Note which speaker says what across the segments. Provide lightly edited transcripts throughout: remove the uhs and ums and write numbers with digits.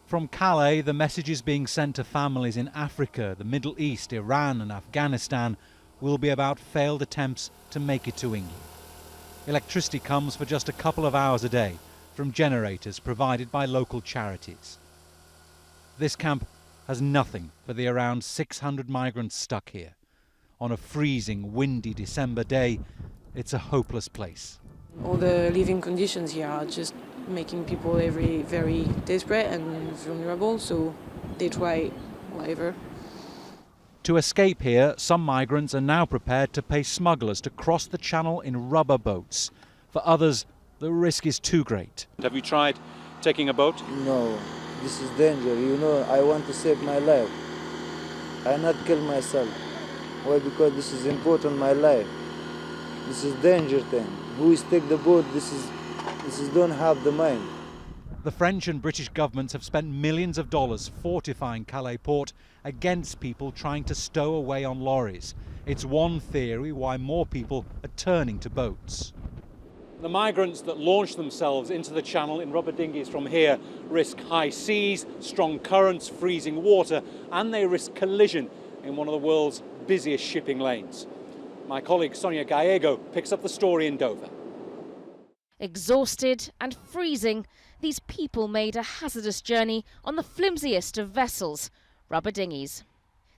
Speaker 1: From Calais, the messages being sent to families in Africa, the Middle East, Iran and Afghanistan will be about failed attempts to make it to England. Electricity comes for just a couple of hours a day from generators provided by local charities. This camp has nothing for the around 600 migrants stuck here. On a freezing, windy December day, it's a hopeless place.
Speaker 2: All the living conditions here are just making people very desperate and vulnerable, so they try whatever.
Speaker 1: To escape here, some migrants are now prepared to pay smugglers to cross the channel in rubber boats. For others, the risk is too great. Have you tried taking a boat?
Speaker 3: No, this is danger. You know, I want to save my life. I not kill myself. Why? Because this is important, my life. This is danger thing. Who is take the boat? This is don't have the mind.
Speaker 1: The French and British governments have spent millions of dollars fortifying Calais port against people trying to stow away on lorries. It's one theory why more people are turning to boats. The migrants that launch themselves into the channel in rubber dinghies from here risk high seas, strong currents, freezing water, and they risk collision in one of the world's busiest shipping lanes. My colleague Sonia Gallego picks up the story in Dover.
Speaker 4: Exhausted and freezing, these people made a hazardous journey on the flimsiest of vessels, rubber dinghies.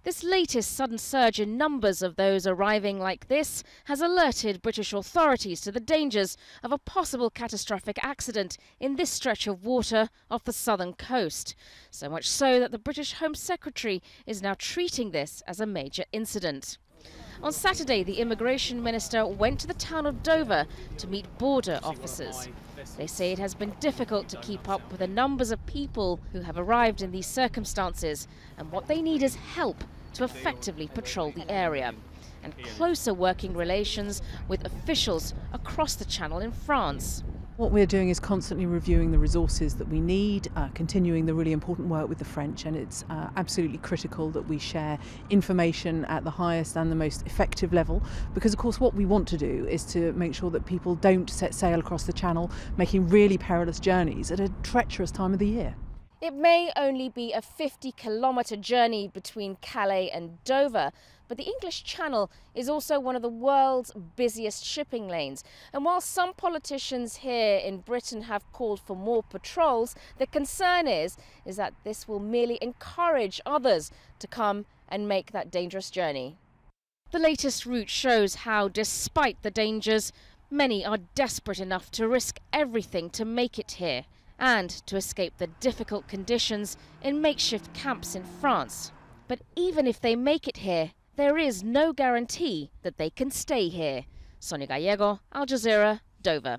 Speaker 4: This latest sudden surge in numbers of those arriving like this has alerted British authorities to the dangers of a possible catastrophic accident in this stretch of water off the southern coast. So much so that the British Home Secretary is now treating this as a major incident. On Saturday, the Immigration Minister went to the town of Dover to meet border officers. They say it has been difficult to keep up with the numbers of people who have arrived in these circumstances, and what they need is help to effectively patrol the area and closer working relations with officials across the channel in France.
Speaker 5: What we're doing is constantly reviewing the resources that we need, continuing the really important work with the French, and it's absolutely critical that we share information at the highest and the most effective level, because of course what we want to do is to make sure that people don't set sail across the channel making really perilous journeys at a treacherous time of the year.
Speaker 4: It may only be a 50-kilometre journey between Calais and Dover, but the English Channel is also one of the world's busiest shipping lanes. And while some politicians here in Britain have called for more patrols, the concern is that this will merely encourage others to come and make that dangerous journey. The latest route shows how, despite the dangers, many are desperate enough to risk everything to make it here and to escape the difficult conditions in makeshift camps in France. But even if they make it here, there is no guarantee that they can stay here. Sonia Gallego, Al Jazeera, Dover.